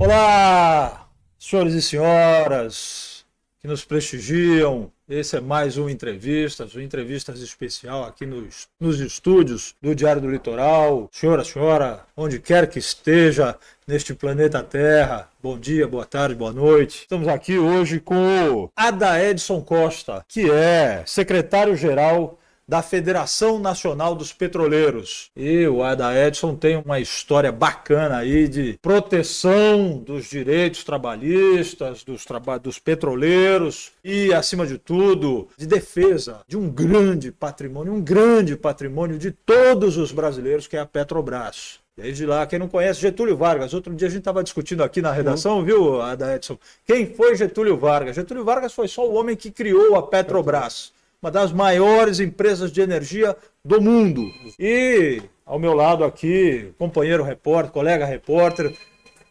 Olá, senhores e senhoras que nos prestigiam. Esse é mais um Entrevistas especial aqui nos estúdios do Diário do Litoral. Senhora, onde quer que esteja neste planeta Terra, bom dia, boa tarde, boa noite. Estamos aqui hoje com o Adaedson Costa, que é secretário-geral da Federação Nacional dos Petroleiros. E o Adaedson tem uma história bacana aí de proteção dos direitos trabalhistas, dos petroleiros e, acima de tudo, de defesa de um grande patrimônio de todos os brasileiros, que é a Petrobras. Desde lá, quem não conhece Getúlio Vargas, outro dia a gente estava discutindo aqui na redação, viu, Adaedson? Quem foi Getúlio Vargas? Getúlio Vargas foi só o homem que criou a Petrobras, uma das maiores empresas de energia do mundo. E ao meu lado aqui, companheiro repórter, colega repórter,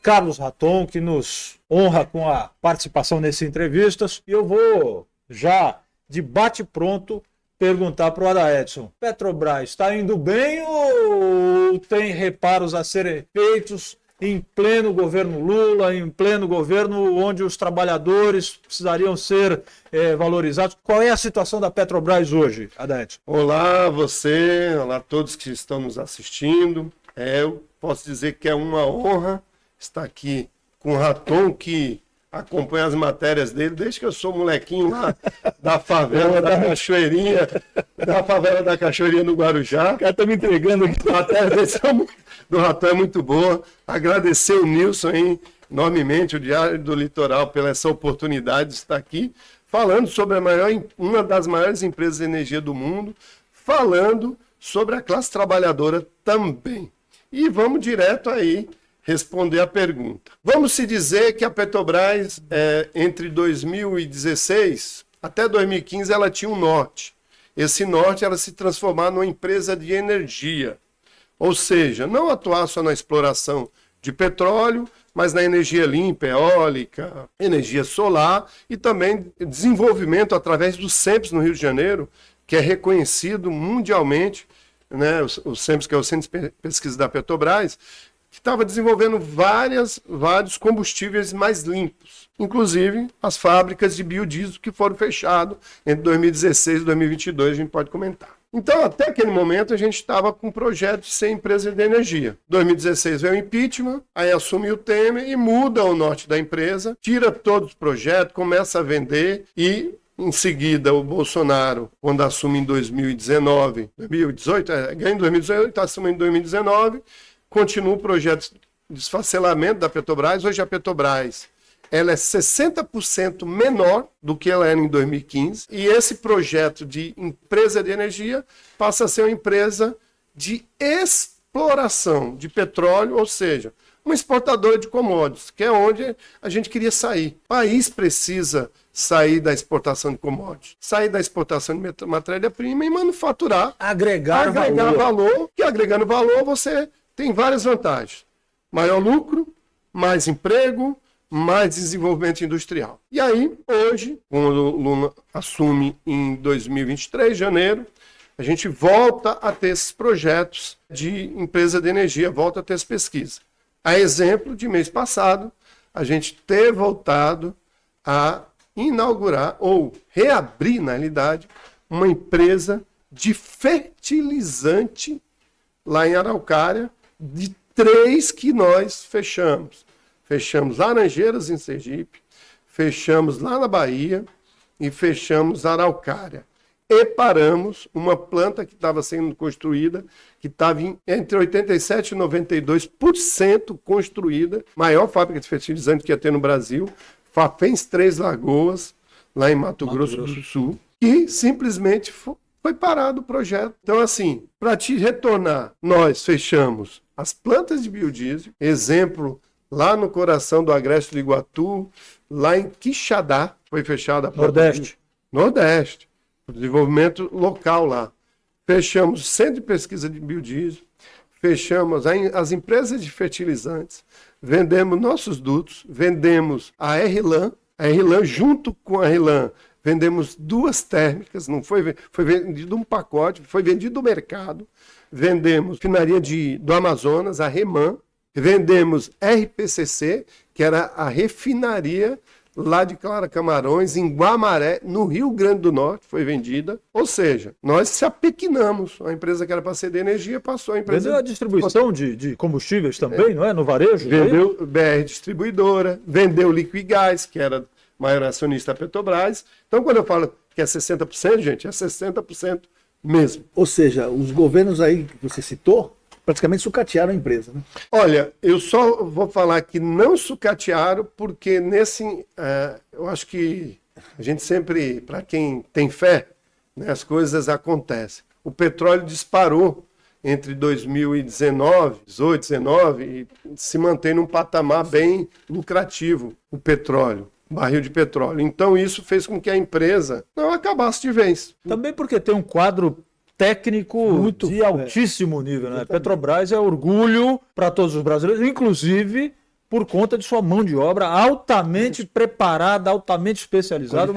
Carlos Raton, que nos honra com a participação nessas entrevistas. E eu vou já, de bate-pronto, perguntar para o Adaedson: Petrobras está indo bem ou tem reparos a serem feitos em pleno governo Lula, em pleno governo onde os trabalhadores precisariam ser valorizados? Qual é a situação da Petrobras hoje, Adaedson? Olá olá a todos que estão nos assistindo. Eu posso dizer que é uma honra estar aqui com o Raton, que acompanha as matérias dele desde que eu sou molequinho lá da favela da Cachoeirinha, no Guarujá. O cara está me entregando aqui. A matéria do Raton é muito boa. Agradecer o Nilson enormemente, o Diário do Litoral, pela essa oportunidade de estar aqui falando sobre uma das maiores empresas de energia do mundo, falando sobre a classe trabalhadora também. E vamos direto aí responder a pergunta. Vamos se dizer que a Petrobras, entre 2016 até 2015, ela tinha um norte. Esse norte era se transformar numa empresa de energia. Ou seja, não atuar só na exploração de petróleo, mas na energia limpa, eólica, energia solar e também desenvolvimento através do SEMPS no Rio de Janeiro, que é reconhecido mundialmente, né? O SEMPS, que é o Centro de Pesquisa da Petrobras, que estava desenvolvendo vários combustíveis mais limpos, inclusive as fábricas de biodiesel que foram fechadas entre 2016 e 2022, a gente pode comentar. Então, até aquele momento, a gente estava com um projeto de ser empresa de energia. Em 2016 veio o impeachment, aí assume o Temer e muda o norte da empresa, tira todos os projetos, começa a vender e, em seguida, o Bolsonaro, quando assume em 2019, 2018, ganha em 2018, está assumindo em 2019, continua o projeto de desfacelamento da Petrobras. Hoje a Petrobras ela é 60% menor do que ela era em 2015. E esse projeto de empresa de energia passa a ser uma empresa de exploração de petróleo, ou seja, uma exportadora de commodities, que é onde a gente queria sair. O país precisa sair da exportação de commodities, sair da exportação de matéria-prima e manufaturar. Agregar valor. Que agregando valor você tem várias vantagens: maior lucro, mais emprego, mais desenvolvimento industrial. E aí, hoje, quando o Lula assume em 2023, janeiro, a gente volta a ter esses projetos de empresa de energia, volta a ter essa pesquisa. A exemplo de mês passado, a gente ter voltado a inaugurar, ou reabrir, na realidade, uma empresa de fertilizante lá em Araucária, de 3 que nós fechamos. Fechamos Laranjeiras, em Sergipe, fechamos lá na Bahia e fechamos Araucária. E paramos uma planta que estava sendo construída, que estava entre 87% e 92% construída, maior fábrica de fertilizante que ia ter no Brasil, Fafens Três Lagoas, lá em Mato Grosso do Sul, e simplesmente foi parado o projeto. Então, assim, para te retornar, nós fechamos as plantas de biodiesel, exemplo, lá no coração do Agreste do Iguatu, lá em Quixadá, foi fechada a planta. Nordeste, desenvolvimento local lá. Fechamos o Centro de Pesquisa de Biodiesel, fechamos as empresas de fertilizantes, vendemos nossos dutos, vendemos a RLAN, junto com a RLAN, vendemos 2 térmicas, não foi vendido um pacote, foi vendido no mercado. Vendemos refinaria do Amazonas, a REMAN, Vendemos RPCC, que era a refinaria lá de Clara Camarões, em Guamaré, no Rio Grande do Norte, foi vendida. Ou seja, nós se apequenamos. A empresa que era para ceder energia passou a empresa... Vendeu a distribuição de combustíveis também, não é? No varejo? Vendeu BR Distribuidora, vendeu Liquigás, que era maior acionista da Petrobras. Então, quando eu falo que é 60%, gente, é 60% mesmo. Ou seja, os governos aí que você citou praticamente sucatearam a empresa, né? Olha, eu só vou falar que não sucatearam, porque eu acho que a gente sempre, para quem tem fé, né, as coisas acontecem. O petróleo disparou entre 2019, 18, 19, e se mantém num patamar bem lucrativo, o petróleo. Barril de petróleo. Então isso fez com que a empresa não acabasse de vez. Também porque tem um quadro técnico de altíssimo nível, né? Petrobras é orgulho para todos os brasileiros, inclusive por conta de sua mão de obra altamente preparada, altamente especializada.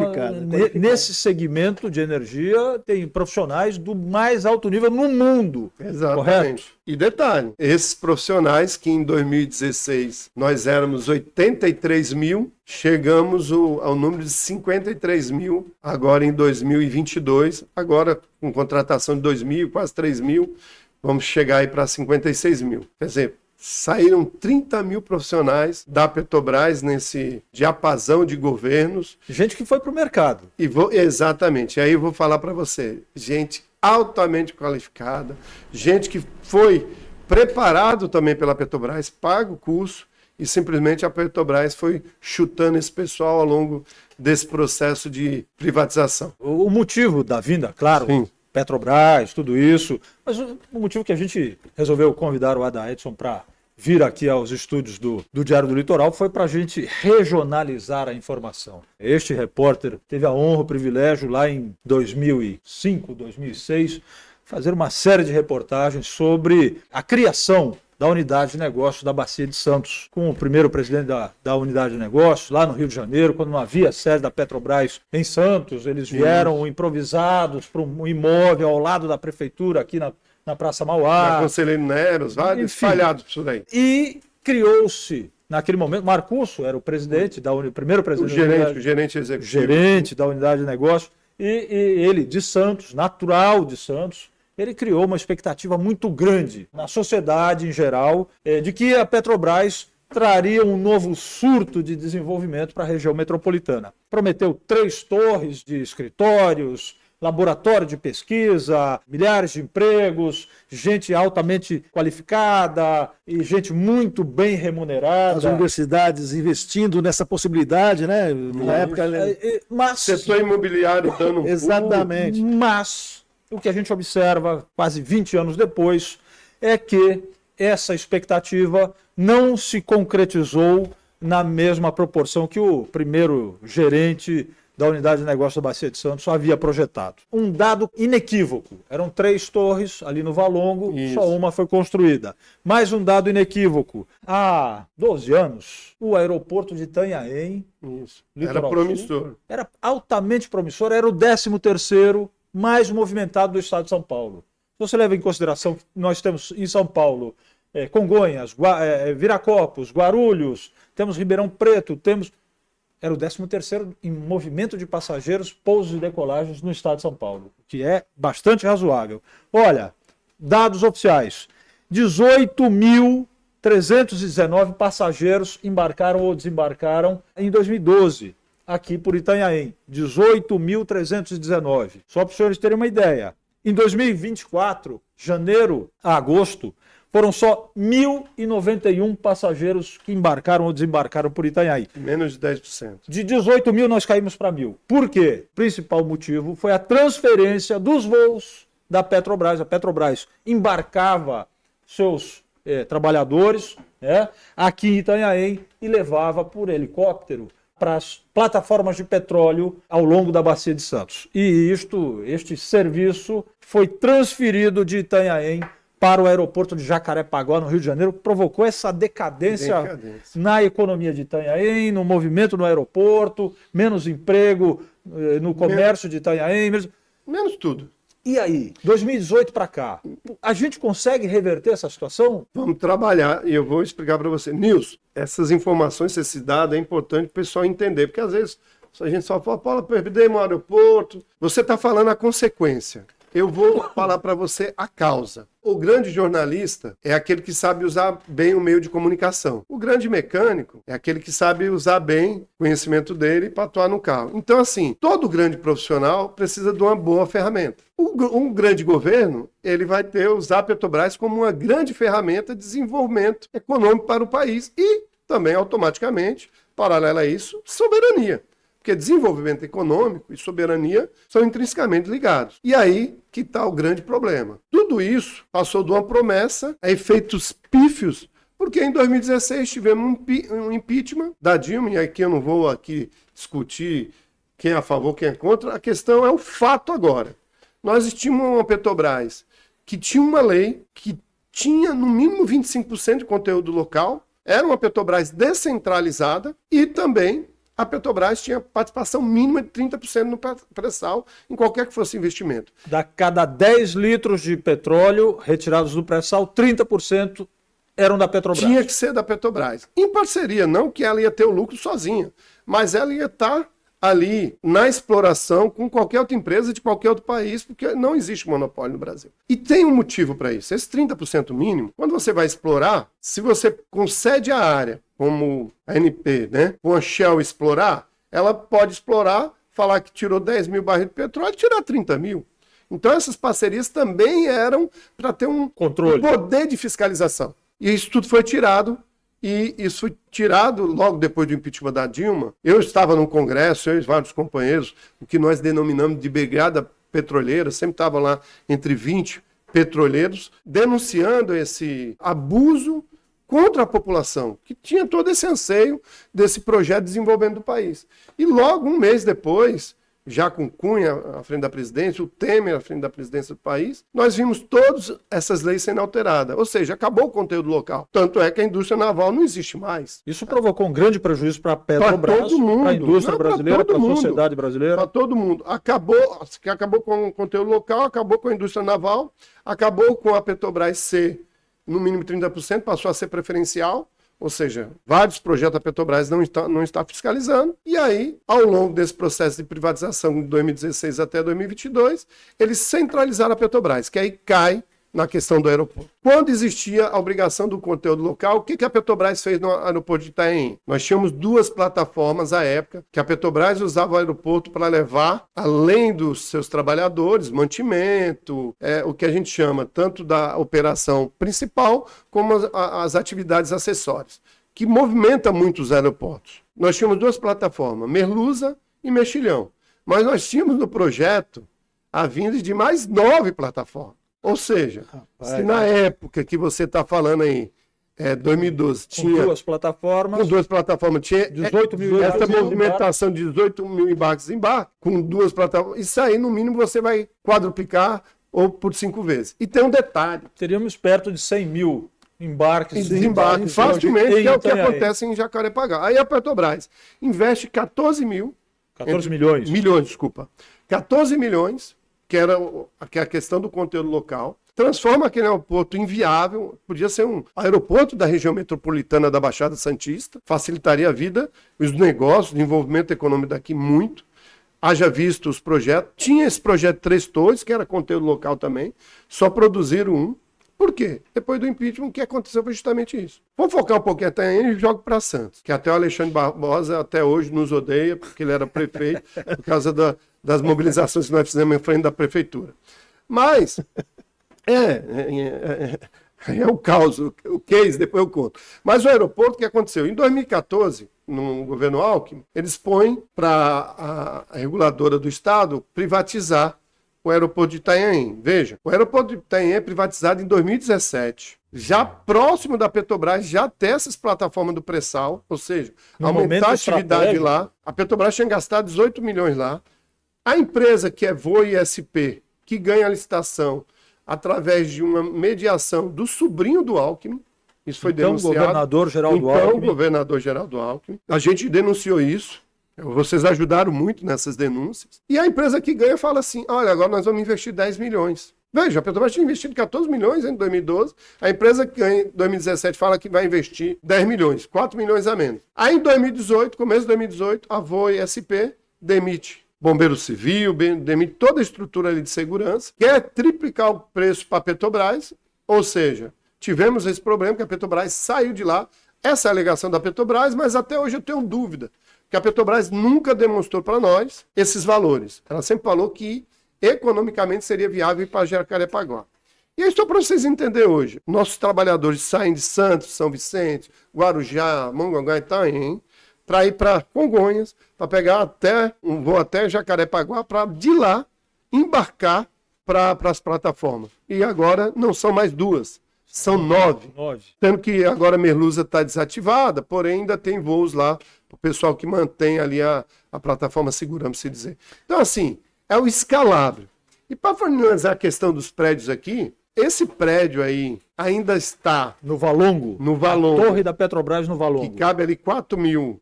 Nesse segmento de energia, tem profissionais do mais alto nível no mundo. Exatamente. Correto? E detalhe, esses profissionais que em 2016 nós éramos 83 mil, chegamos ao número de 53 mil agora em 2022, agora com contratação de 2 mil, quase 3 mil, vamos chegar aí para 56 mil. Quer dizer, saíram 30 mil profissionais da Petrobras nesse diapasão de governos. Gente que foi para o mercado. Exatamente. Aí eu vou falar para você. Gente altamente qualificada, gente que foi preparado também pela Petrobras, paga o curso, e simplesmente a Petrobras foi chutando esse pessoal ao longo desse processo de privatização. O motivo da vinda, claro, sim, Petrobras, tudo isso, mas o motivo que a gente resolveu convidar o Adam Edson para vir aqui aos estúdios do Diário do Litoral foi para a gente regionalizar a informação. Este repórter teve a honra, o privilégio, lá em 2005, 2006, fazer uma série de reportagens sobre a criação da unidade de negócios da Bacia de Santos, com o primeiro presidente da unidade de negócios, lá no Rio de Janeiro, quando não havia sede da Petrobras em Santos. Eles vieram improvisados para um imóvel ao lado da prefeitura, aqui na Praça Mauá. Na Conselheiro Neros, vários espalhados por isso aí. E criou-se, naquele momento, Marcusso era o presidente, primeiro presidente o gerente executivo. Gerente da unidade de negócios, e ele, de Santos, natural de Santos, ele criou uma expectativa muito grande na sociedade em geral, de que a Petrobras traria um novo surto de desenvolvimento para a região metropolitana. Prometeu 3 torres de escritórios, laboratório de pesquisa, milhares de empregos, gente altamente qualificada e gente muito bem remunerada. As universidades investindo nessa possibilidade, né? Na época... Mas, setor imobiliário dando exatamente. Mas o que a gente observa quase 20 anos depois é que essa expectativa não se concretizou na mesma proporção que o primeiro gerente da unidade de negócio da Bacia de Santos havia projetado. Um dado inequívoco. Eram 3 torres ali no Valongo, só uma foi construída. Mais um dado inequívoco. Há 12 anos, o aeroporto de Itanhaém, era promissor. Sul, era altamente promissor, era o 13º mais movimentado do estado de São Paulo. Se você leva em consideração que nós temos em São Paulo Congonhas, Viracopos, Guarulhos, temos Ribeirão Preto, era o 13º em movimento de passageiros, pousos e decolagens no estado de São Paulo, que é bastante razoável. Olha, dados oficiais, 18.319 passageiros embarcaram ou desembarcaram em 2012, aqui por Itanhaém, 18.319. Só para os senhores terem uma ideia, em 2024, janeiro a agosto, foram só 1.091 passageiros que embarcaram ou desembarcaram por Itanhaém. Menos de 10%. De 18 mil nós caímos para 1.000. Por quê? O principal motivo foi a transferência dos voos da Petrobras. A Petrobras embarcava seus trabalhadores aqui em Itanhaém e levava por helicóptero para as plataformas de petróleo ao longo da Bacia de Santos. E este serviço foi transferido de Itanhaém para o aeroporto de Jacarepaguá, no Rio de Janeiro, provocou essa decadência na economia de Itanhaém, no movimento no aeroporto, menos emprego no comércio de Itanhaém. Menos tudo. E aí, 2018 para cá, a gente consegue reverter essa situação? Vamos trabalhar e eu vou explicar para você. Nilson, essas informações, esse dado é importante para o pessoal entender, porque às vezes a gente só fala, Paulo, perdemos o aeroporto. Você está falando a consequência. Eu vou falar para você a causa. O grande jornalista é aquele que sabe usar bem o meio de comunicação. O grande mecânico é aquele que sabe usar bem o conhecimento dele para atuar no carro. Então, assim, todo grande profissional precisa de uma boa ferramenta. Um grande governo, ele vai usar a Petrobras como uma grande ferramenta de desenvolvimento econômico para o país e também, automaticamente, paralelo a isso, soberania. Porque desenvolvimento econômico e soberania são intrinsecamente ligados. E aí que está o grande problema. Tudo isso passou de uma promessa a efeitos pífios, porque em 2016 tivemos um impeachment da Dilma, e aqui eu não vou discutir quem é a favor, quem é contra, a questão é o fato agora. Nós tínhamos uma Petrobras que tinha uma lei que tinha no mínimo 25% de conteúdo local, era uma Petrobras descentralizada e também a Petrobras tinha participação mínima de 30% no pré-sal, em qualquer que fosse investimento. Da cada 10 litros de petróleo retirados do pré-sal, 30% eram da Petrobras. Tinha que ser da Petrobras. Em parceria, não que ela ia ter o lucro sozinha, mas ela ia estar ali na exploração com qualquer outra empresa de qualquer outro país, porque não existe monopólio no Brasil. E tem um motivo para isso. Esse 30% mínimo, quando você vai explorar, se você concede a área, como a ANP, né, com a Shell explorar, ela pode explorar, falar que tirou 10 mil barris de petróleo e tirar 30 mil. Então essas parcerias também eram para ter um controle, poder de fiscalização. E isso tudo foi tirado. E isso foi tirado logo depois do impeachment da Dilma. Eu estava no Congresso, eu e vários companheiros, o que nós denominamos de brigada petroleira, sempre estava lá entre 20 petroleiros, denunciando esse abuso contra a população, que tinha todo esse anseio desse projeto de desenvolvimento do país. E logo, um mês depois, já com Cunha à frente da presidência, o Temer à frente da presidência do país, nós vimos todas essas leis sendo alteradas. Ou seja, acabou o conteúdo local. Tanto é que a indústria naval não existe mais. Isso provocou um grande prejuízo para a Petrobras, para a indústria brasileira, para a sociedade brasileira. Para todo mundo. Acabou com o conteúdo local, acabou com a indústria naval, acabou com a Petrobras ser, no mínimo 30%, passou a ser preferencial. Ou seja, vários projetos da Petrobras não está fiscalizando. E aí, ao longo desse processo de privatização de 2016 até 2022, eles centralizaram a Petrobras, que aí cai na questão do aeroporto. Quando existia a obrigação do conteúdo local, o que a Petrobras fez no aeroporto de Itaém? Nós tínhamos duas plataformas à época, que a Petrobras usava o aeroporto para levar, além dos seus trabalhadores, mantimento, o que a gente chama tanto da operação principal, como as atividades acessórias, que movimenta muito os aeroportos. Nós tínhamos duas plataformas, Merluza e Mexilhão. Mas nós tínhamos no projeto a vinda de mais 9 plataformas. Ou seja, se na época que você está falando aí, 2012, tinha... Com duas plataformas, tinha 18 mil essa movimentação de 18 mil embarques com duas plataformas. Isso aí, no mínimo, você vai quadruplicar ou por 5 vezes. E tem um detalhe. Teríamos perto de 100 mil embarques. E desembarques, facilmente, que é o que acontece em Jacarepaguá. Aí a Petrobras investe 14 milhões. 14 milhões, que é a questão do conteúdo local, transforma aquele aeroporto inviável, podia ser um aeroporto da região metropolitana da Baixada Santista, facilitaria a vida, os negócios, o desenvolvimento econômico daqui muito, haja visto os projetos, tinha esse projeto 3 torres, que era conteúdo local também, só produziram um. Por quê? Depois do impeachment, o que aconteceu foi justamente isso. Vou focar um pouquinho até aí e jogo para Santos, que até o Alexandre Barbosa até hoje nos odeia, porque ele era prefeito, por causa das mobilizações que nós fizemos em frente da prefeitura. Mas, é o caos, o case, depois eu conto. Mas o aeroporto, o que aconteceu? Em 2014, no governo Alckmin, eles põem para a reguladora do Estado privatizar o aeroporto de Itanhaém. Veja, o aeroporto de Itanhaém é privatizado em 2017. Já próximo da Petrobras, já tem essas plataformas do pré-sal, ou seja, aumentar a atividade lá. A Petrobras tinha gastado 18 milhões lá. A empresa que é Voa e SP, que ganha a licitação através de uma mediação do sobrinho do Alckmin, isso foi denunciado. Governador-geral do Alckmin. Governador-geral do Alckmin. A gente denunciou isso. Vocês ajudaram muito nessas denúncias. E a empresa que ganha fala assim, olha, agora nós vamos investir 10 milhões. Veja, a Petrobras tinha investido 14 milhões em 2012, a empresa que ganha em 2017 fala que vai investir 10 milhões, 4 milhões a menos. Aí em 2018, começo de 2018, a Voe SP demite Bombeiro Civil, demite toda a estrutura ali de segurança, quer triplicar o preço para a Petrobras, ou seja, tivemos esse problema que a Petrobras saiu de lá. Essa é a alegação da Petrobras, mas até hoje eu tenho dúvida, que a Petrobras nunca demonstrou para nós esses valores. Ela sempre falou que economicamente seria viável ir para Jacarepaguá. E aí, só para vocês entenderem hoje, nossos trabalhadores saem de Santos, São Vicente, Guarujá, Mongaguá e Itaém, para ir para Congonhas, para pegar um voo até Jacarepaguá, para de lá embarcar para as plataformas. E agora não são mais 2, são 9. Sendo que agora a Merluza está desativada, porém ainda tem voos lá para o pessoal que mantém ali a plataforma segura, vamos se dizer. Então, assim, é o escalável. E para finalizar a questão dos prédios aqui, esse prédio aí ainda está no Valongo. No Valongo. Torre da Petrobras no Valongo. Que cabe ali 4 mil,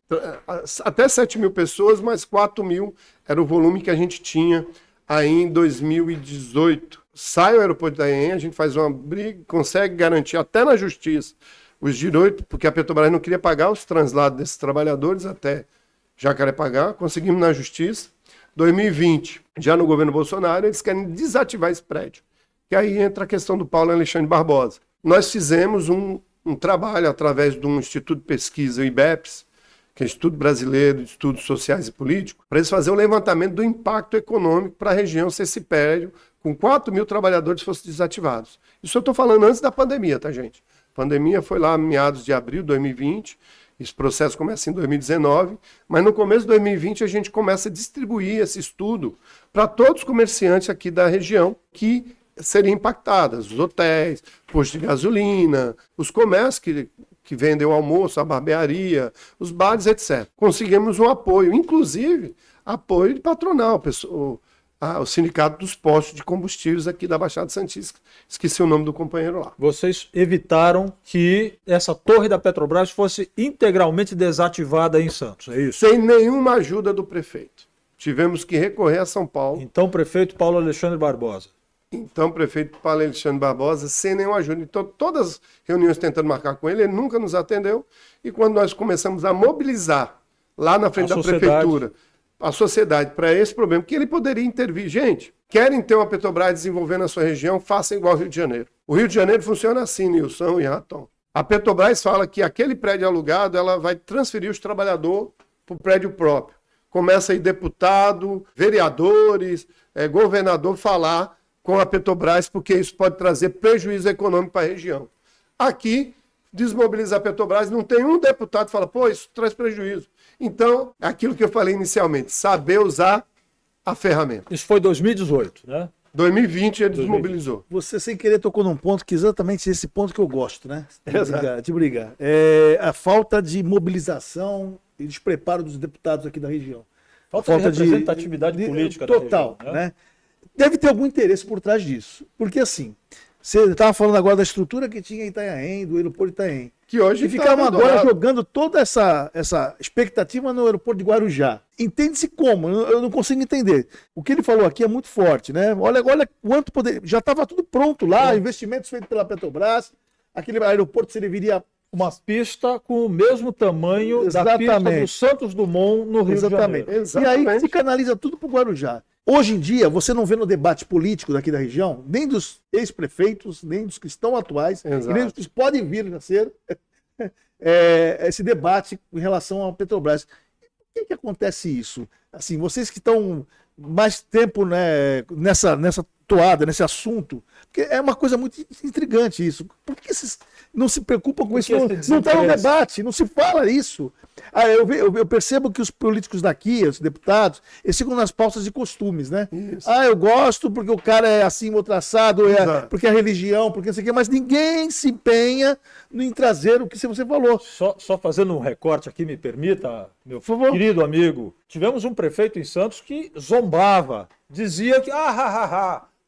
até 7 mil pessoas, mas 4 mil era o volume que a gente tinha aí em 2018. Sai o aeroporto da Itaém, a gente faz uma briga, consegue garantir até na justiça os direitos, porque a Petrobras não queria pagar os translados desses trabalhadores até Jacarepaguá, conseguimos na justiça. 2020, já no governo Bolsonaro, eles querem desativar esse prédio. Que aí entra a questão do Paulo Alexandre Barbosa. Nós fizemos um trabalho através de um instituto de pesquisa, o IBEPS, que é Instituto Brasileiro de Estudos Sociais e Políticos, para eles fazerem um levantamento do impacto econômico para a região se esse prédio, com 4 mil trabalhadores, fosse desativados. Isso eu estou falando antes da pandemia, tá, gente? A pandemia foi lá meados de abril de 2020, esse processo começa em 2019, mas no começo de 2020 a gente começa a distribuir esse estudo para todos os comerciantes aqui da região que seriam impactadas, os hotéis, postos de gasolina, os comércios que vendem o almoço, a barbearia, os bares, etc. Conseguimos um apoio, inclusive apoio de patronal, o Sindicato dos Postos de Combustíveis aqui da Baixada Santista. Esqueci o nome do companheiro lá. Vocês evitaram que essa torre da Petrobras fosse integralmente desativada em Santos, é isso? Sem nenhuma ajuda do prefeito. Tivemos que recorrer a São Paulo. Então, prefeito Paulo Alexandre Barbosa. Sem nenhuma ajuda. Então, todas as reuniões tentando marcar com ele, ele nunca nos atendeu. E quando nós começamos a mobilizar lá na frente da prefeitura, a sociedade, para esse problema, que ele poderia intervir. Gente, querem ter uma Petrobras desenvolvendo a sua região, façam igual ao Rio de Janeiro. O Rio de Janeiro funciona assim, Nilson e Raton. A Petrobras fala que aquele prédio alugado, ela vai transferir os trabalhadores para o prédio próprio. Começa aí deputado, vereadores, governador falar com a Petrobras, porque isso pode trazer prejuízo econômico para a região. Aqui, desmobiliza a Petrobras, não tem um deputado que fala, pô, isso traz prejuízo. Então, é aquilo que eu falei inicialmente, saber usar a ferramenta. Isso foi 2018, né? 2020 ele desmobilizou. Você, sem querer, tocou num ponto que exatamente esse ponto que eu gosto, né? De brigar. A falta de mobilização e despreparo dos deputados aqui da região. Falta de representatividade política total, da região, né? Deve ter algum interesse por trás disso. Porque, assim, você estava falando agora da estrutura que tinha em Itanhaém, do aeroporto de Itanhaém. Que hoje e ficavam agora jogando toda essa expectativa no aeroporto de Guarujá. Entende-se como? Eu não consigo entender. O que ele falou aqui é muito forte, né? Olha quanto poder. Já estava tudo pronto lá, investimentos feitos pela Petrobras. Aquele aeroporto serviria uma pista com o mesmo tamanho da pista do Santos Dumont no Rio de Janeiro. Exatamente. E aí se canaliza tudo para o Guarujá. Hoje em dia, você não vê no debate político daqui da região, nem dos ex-prefeitos, nem dos que estão atuais, e nem dos que podem vir a ser, esse debate em relação à Petrobras. Por que acontece isso? Assim, vocês que estão mais tempo, né, nessa toada, nesse assunto, porque é uma coisa muito intrigante isso. Por que vocês não se preocupam com isso? Não está no debate, não se fala isso. Eu percebo que os políticos daqui, os deputados, eles ficam nas pautas de costumes, né? Isso. Eu gosto porque o cara é assim, outro assado, porque é religião, porque não sei o quê, mas ninguém se empenha em trazer o que você falou. Só fazendo um recorte aqui, me permita, meu Por favor. querido amigo, tivemos um prefeito em Santos que zombava, dizia que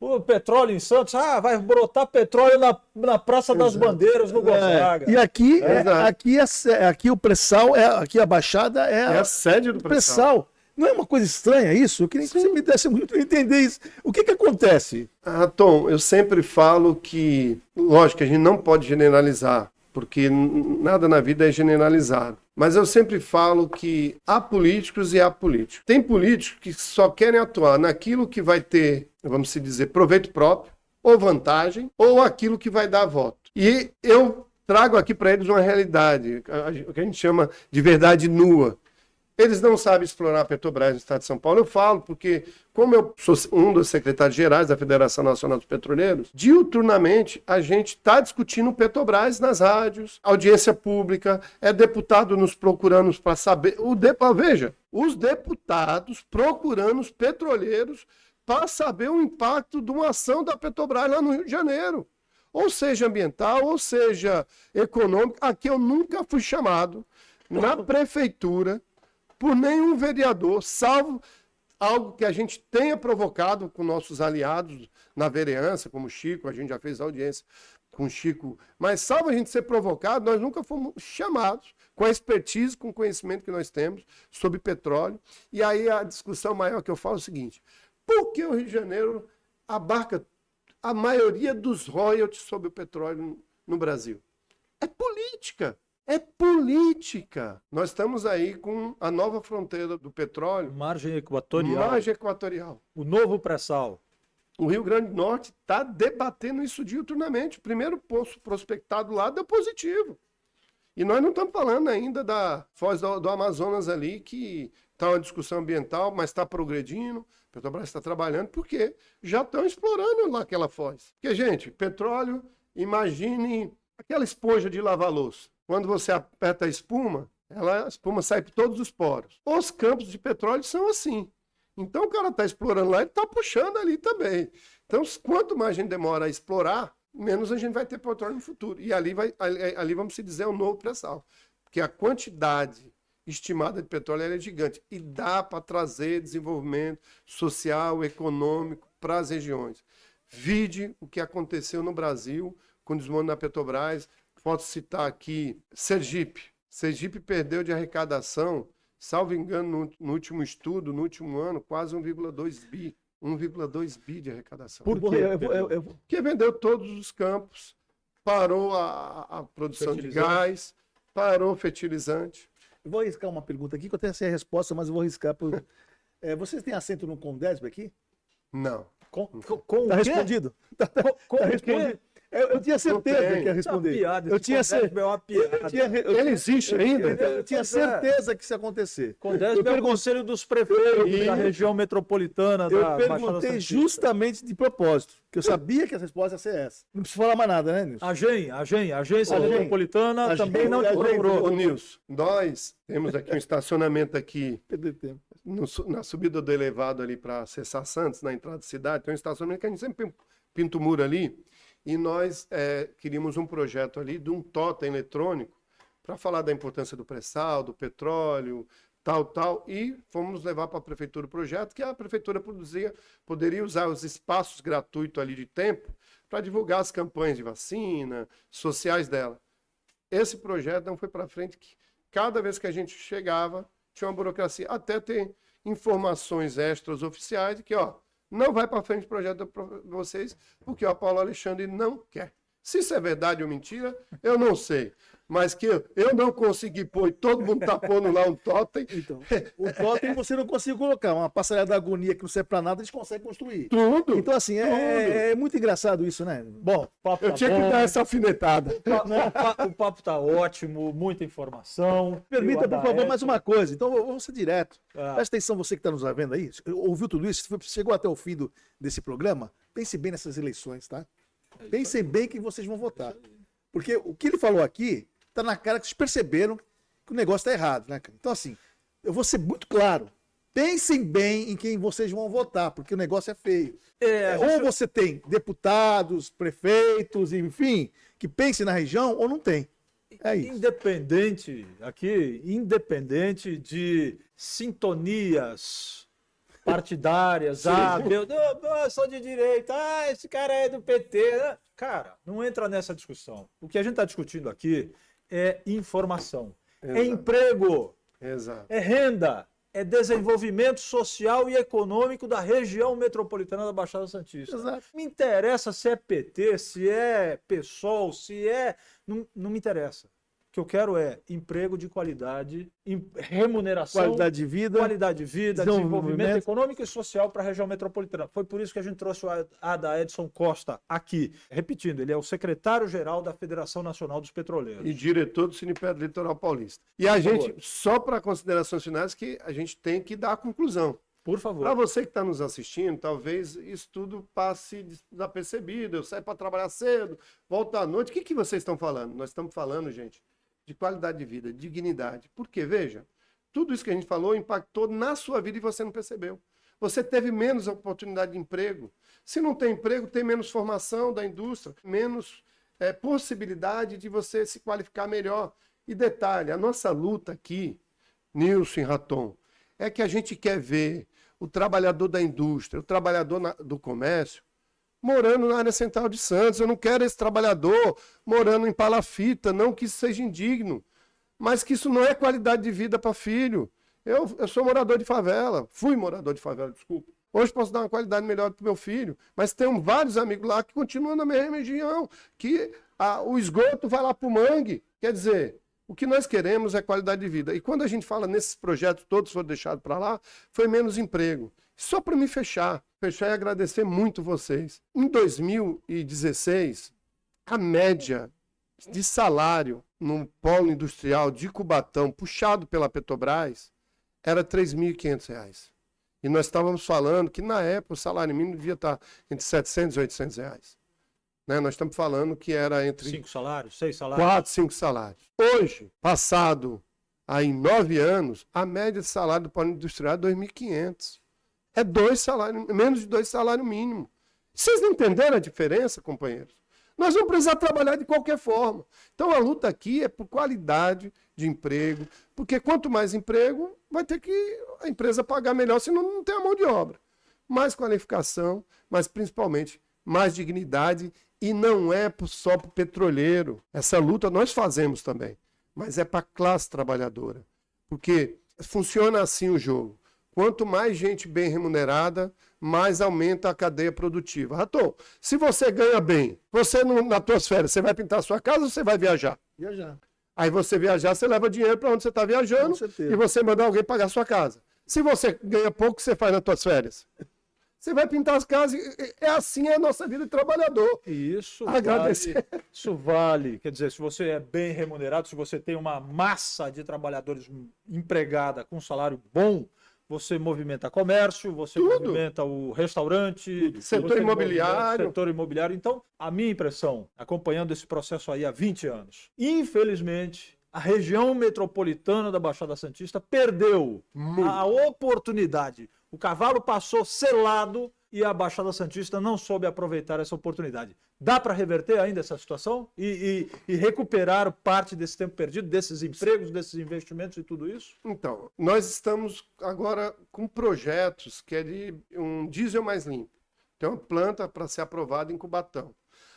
o petróleo em Santos, vai brotar petróleo na Praça das Bandeiras, no Gonzaga. E aqui, Exato. aqui o pré-sal, aqui a Baixada É a sede do pré-sal. pré-sal. Não é uma coisa estranha isso? Eu queria que você me desse muito a entender isso. O que acontece? Tom, eu sempre falo que, lógico, a gente não pode generalizar, porque nada na vida é generalizado. Mas eu sempre falo que há políticos e há políticos. Tem políticos que só querem atuar naquilo que vai ter, vamos dizer, proveito próprio, ou vantagem, ou aquilo que vai dar voto. E eu trago aqui para eles uma realidade, o que a gente chama de verdade nua. Eles não sabem explorar a Petrobras no estado de São Paulo. Eu falo porque, como eu sou um dos secretários gerais da Federação Nacional dos Petroleiros, diuturnamente a gente está discutindo Petrobras nas rádios, audiência pública, deputado nos procurando para saber. Veja, os deputados procurando os petroleiros para saber o impacto de uma ação da Petrobras lá no Rio de Janeiro. Ou seja ambiental, ou seja econômico. Aqui eu nunca fui chamado na prefeitura por nenhum vereador, salvo algo que a gente tenha provocado com nossos aliados na vereança, como o Chico, a gente já fez audiência com o Chico, mas salvo a gente ser provocado, nós nunca fomos chamados com a expertise, com o conhecimento que nós temos sobre petróleo. E aí a discussão maior que eu falo é o seguinte: por que o Rio de Janeiro abarca a maioria dos royalties sobre o petróleo no Brasil? É política. É política. Nós estamos aí com a nova fronteira do petróleo. Margem equatorial. Margem equatorial. O novo pré-sal. O Rio Grande do Norte está debatendo isso diuturnamente. O primeiro poço prospectado lá deu positivo. E nós não estamos falando ainda da Foz do Amazonas ali, que está uma discussão ambiental, mas está progredindo. A Petrobras está trabalhando, porque já estão explorando lá aquela foz. Porque, gente, petróleo, imagine aquela esponja de lavar louça. Quando você aperta a espuma sai por todos os poros. Os campos de petróleo são assim. Então o cara está explorando lá e está puxando ali também. Então, quanto mais a gente demora a explorar, menos a gente vai ter petróleo no futuro. E ali vamos se dizer, o novo pré-sal. Porque a quantidade estimada de petróleo é gigante. E dá para trazer desenvolvimento social, econômico para as regiões. Vide o que aconteceu no Brasil com o desmonte da Petrobras. Posso citar aqui Sergipe. Sergipe perdeu de arrecadação, salvo engano, no último estudo, no último ano, quase 1,2 bi. 1,2 bi de arrecadação. Por quê? Porque vendeu todos os campos, parou a produção de gás, parou o fertilizante. Eu vou arriscar uma pergunta aqui, que eu tenho essa resposta, mas eu vou arriscar. Vocês têm assento no Condesb aqui? Não. Tá respondido? Tá respondido. Eu tinha certeza que ia responder. Eu tinha certeza. Ele existe ainda? Eu tinha certeza que isso ia acontecer. Condesb é o conselho dos prefeitos da região metropolitana. Eu perguntei justamente de propósito, porque eu sabia que a resposta ia ser essa. Não preciso falar mais nada, né, Nilson? A agência metropolitana também não te procurou. Ô, Nilson, nós temos aqui um estacionamento aqui, na subida do elevado ali para acessar Santos, na entrada da cidade, tem um estacionamento que a gente sempre pinta o muro ali. E nós queríamos um projeto ali de um totem eletrônico para falar da importância do pré-sal, do petróleo, tal, e fomos levar para a prefeitura o projeto, que a prefeitura poderia usar os espaços gratuitos ali de tempo para divulgar as campanhas de vacina, sociais dela. Esse projeto não foi para frente, que cada vez que a gente chegava, tinha uma burocracia, até ter informações extras oficiais de que, não vai para frente o projeto para vocês, porque o Paulo Alexandre não quer. Se isso é verdade ou mentira, eu não sei. Mas que eu não consegui pôr, todo mundo tá pondo lá um totem. Então, o totem você não consegue colocar. Uma passarela da agonia que não serve para nada, eles conseguem construir. Tudo. Então, assim, é muito engraçado isso, né? Bom, eu tinha que dar essa alfinetada. O papo tá ótimo, muita informação. Permita, por favor, mais uma coisa. Então, vamos ser direto. Presta atenção, você que está nos vendo aí. Ouviu tudo isso? Chegou até o fim desse programa? Pense bem nessas eleições, tá? Pensem bem que vocês vão votar. Porque o que ele falou aqui tá na cara que vocês perceberam que o negócio tá errado, né, cara? Então, assim, eu vou ser muito claro. Pensem bem em quem vocês vão votar, porque o negócio é feio. Ou você tem deputados, prefeitos, enfim, que pensem na região, ou não tem. É isso. Independente de sintonias partidárias, eu sou de direita, esse cara é do PT. Cara, não entra nessa discussão. O que a gente está discutindo aqui é informação, Exato. é emprego, Exato. é renda, é desenvolvimento social e econômico da região metropolitana da Baixada Santista. Exato. Me interessa se é PT, se é PSOL, se é... Não me interessa. O que eu quero é emprego de qualidade, remuneração, Qualidade de vida, desenvolvimento econômico e social para a região metropolitana. Foi por isso que a gente trouxe o Ada Edson Costa aqui. Repetindo, ele é o secretário-geral da Federação Nacional dos Petroleiros. E diretor do Siniped Litoral Paulista. E a gente, só para considerações finais, que a gente tem que dar a conclusão. Por favor. Para você que está nos assistindo, talvez isso tudo passe desapercebido. Eu saio para trabalhar cedo, volto à noite. O que vocês estão falando? Nós estamos falando, gente, de qualidade de vida, dignidade. Porque, veja, tudo isso que a gente falou impactou na sua vida e você não percebeu. Você teve menos oportunidade de emprego. Se não tem emprego, tem menos formação da indústria, menos possibilidade de você se qualificar melhor. E detalhe, a nossa luta aqui, Nilson e Raton, é que a gente quer ver o trabalhador da indústria, o trabalhador do comércio, morando na área central de Santos. Eu não quero esse trabalhador morando em Palafita, não que isso seja indigno, mas que isso não é qualidade de vida para filho. Eu sou morador de favela, fui morador de favela, desculpa. Hoje posso dar uma qualidade melhor para o meu filho, mas tenho vários amigos lá que continuam na mesma região, que o esgoto vai lá para o mangue. Quer dizer, o que nós queremos é qualidade de vida. E quando a gente fala nesses projetos, todos foram deixados para lá, foi menos emprego. Só para me fechar e agradecer muito vocês. Em 2016, a média de salário no polo industrial de Cubatão, puxado pela Petrobras, era R$ 3.500. E nós estávamos falando que, na época, o salário mínimo devia estar entre R$ 700 e R$ 800. Né? Nós estamos falando que era entre 5 salários, 6 salários. 4, 5 salários. Hoje, passado aí 9 anos, a média de salário do polo industrial é 2.500. É menos de 2 salários mínimos. Vocês não entenderam a diferença, companheiros? Nós vamos precisar trabalhar de qualquer forma. Então a luta aqui é por qualidade de emprego, porque quanto mais emprego, vai ter que a empresa pagar melhor, senão não tem a mão de obra. Mais qualificação, mas principalmente mais dignidade, e não é só para o petroleiro. Essa luta nós fazemos também, mas é para a classe trabalhadora. Porque funciona assim o jogo. Quanto mais gente bem remunerada, mais aumenta a cadeia produtiva. Raton, se você ganha bem, você nas tuas férias, você vai pintar a sua casa ou você vai viajar? Viajar. Aí você viajar, você leva dinheiro para onde você está viajando e você manda alguém pagar a sua casa. Se você ganha pouco, o que você faz nas tuas férias? Você vai pintar as casas. É assim a nossa vida de trabalhador. Isso vale. Quer dizer, se você é bem remunerado, se você tem uma massa de trabalhadores empregada com salário bom, você movimenta comércio, você movimenta o restaurante, setor imobiliário. Então, a minha impressão, acompanhando esse processo aí há 20 anos, infelizmente, a região metropolitana da Baixada Santista perdeu a oportunidade. O cavalo passou selado e a Baixada Santista não soube aproveitar essa oportunidade. Dá para reverter ainda essa situação e recuperar parte desse tempo perdido, desses empregos, desses investimentos e tudo isso? Então, nós estamos agora com projetos que é de um diesel mais limpo. Tem uma planta para ser aprovada em Cubatão.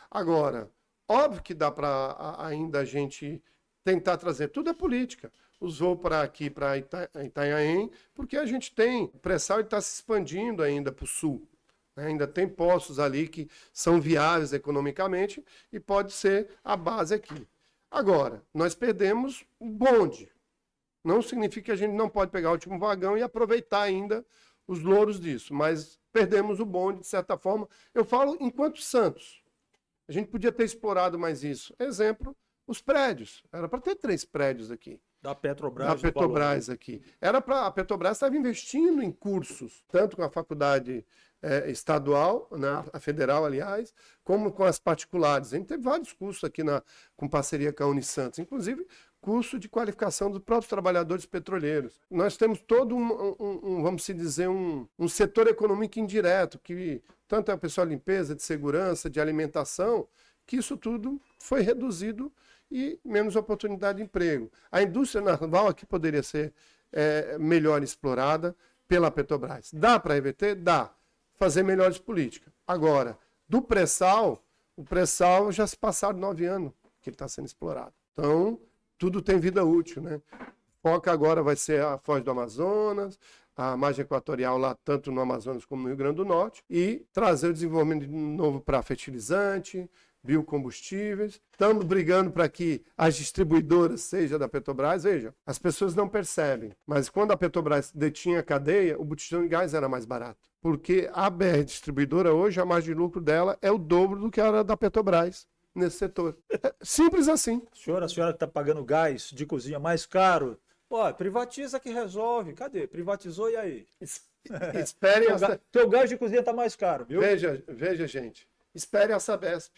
Agora, óbvio que dá para ainda a gente tentar trazer, tudo é política. Os voos para aqui, para Itanhaém, porque a gente tem pré-sal e está se expandindo ainda para o sul. Ainda tem postos ali que são viáveis economicamente e pode ser a base aqui. Agora, nós perdemos o bonde. Não significa que a gente não pode pegar o último vagão e aproveitar ainda os louros disso, mas perdemos o bonde de certa forma. Eu falo enquanto Santos. A gente podia ter explorado mais isso. Exemplo, os prédios. Era para ter 3 prédios aqui. Da Petrobras. Da Petrobras aqui. A Petrobras estava investindo em cursos, tanto com a faculdade estadual, né, a federal, aliás, como com as particulares. A gente teve vários cursos aqui com parceria com a Unisantos, inclusive curso de qualificação dos próprios trabalhadores petroleiros. Nós temos todo vamos dizer, um setor econômico indireto, que tanto é o pessoal de limpeza, de segurança, de alimentação, que isso tudo foi reduzido e menos oportunidade de emprego. A indústria naval aqui poderia ser melhor explorada pela Petrobras. Dá para reverter? Dá. Fazer melhores políticas. Agora, do pré-sal, o pré-sal já se passaram 9 anos que ele está sendo explorado. Então, tudo tem vida útil, né? Foca agora vai ser a Foz do Amazonas, a margem equatorial lá, tanto no Amazonas como no Rio Grande do Norte, e trazer o desenvolvimento de novo para fertilizante, biocombustíveis. Estamos brigando para que as distribuidoras sejam da Petrobras. Veja, as pessoas não percebem, mas quando a Petrobras detinha a cadeia, o botijão de gás era mais barato. Porque a BR distribuidora hoje, a margem de lucro dela é o dobro do que era da Petrobras nesse setor. É simples assim. A senhora que está pagando gás de cozinha mais caro, ó, privatiza que resolve. Cadê? Privatizou e aí? Esperem teu gás de cozinha está mais caro, viu? Veja, gente. Espere a Sabesp.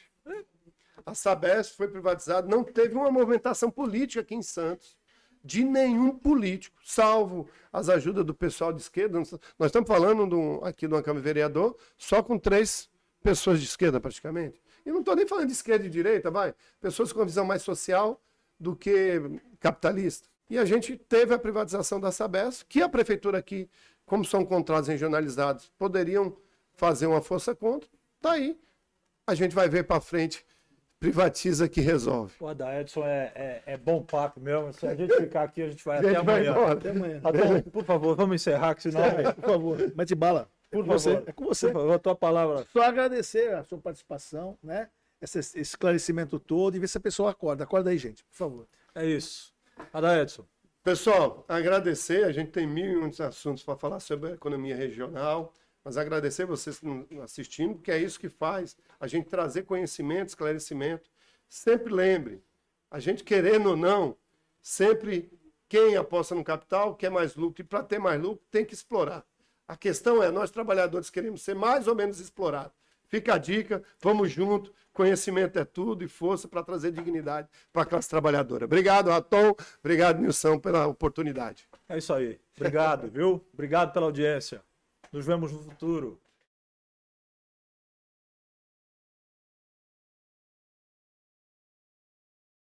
A Sabesp foi privatizada, não teve uma movimentação política aqui em Santos, de nenhum político, salvo as ajudas do pessoal de esquerda. Nós estamos falando aqui de uma Câmara de Vereador, só com 3 pessoas de esquerda praticamente. E não estou nem falando de esquerda e direita, pessoas com uma visão mais social do que capitalista. E a gente teve a privatização da Sabesp, que a prefeitura aqui, como são contratos regionalizados, poderiam fazer uma força contra. Está aí. A gente vai ver para frente, privatiza que resolve. O Adaedson é bom papo mesmo. Se a gente ficar aqui, a gente vai até amanhã. Até amanhã. Por favor, vamos encerrar, que senão... Por favor, mete bala. Por favor. É com você. Por favor, a tua palavra. Só agradecer a sua participação, né? Esse esclarecimento todo e ver se a pessoa acorda. Acorda aí, gente, por favor. É isso. Adaedson. Pessoal, agradecer. A gente tem 1.001 assuntos para falar sobre a economia regional. Mas agradecer vocês que estão assistindo, porque é isso que faz a gente trazer conhecimento, esclarecimento. Sempre lembre, a gente querendo ou não, sempre quem aposta no capital quer mais lucro, e para ter mais lucro tem que explorar. A questão é, nós trabalhadores queremos ser mais ou menos explorados. Fica a dica, vamos junto, conhecimento é tudo e força para trazer dignidade para a classe trabalhadora. Obrigado, Raton, obrigado, Nilson, pela oportunidade. É isso aí. Obrigado, viu? Obrigado pela audiência. Nos vemos no futuro.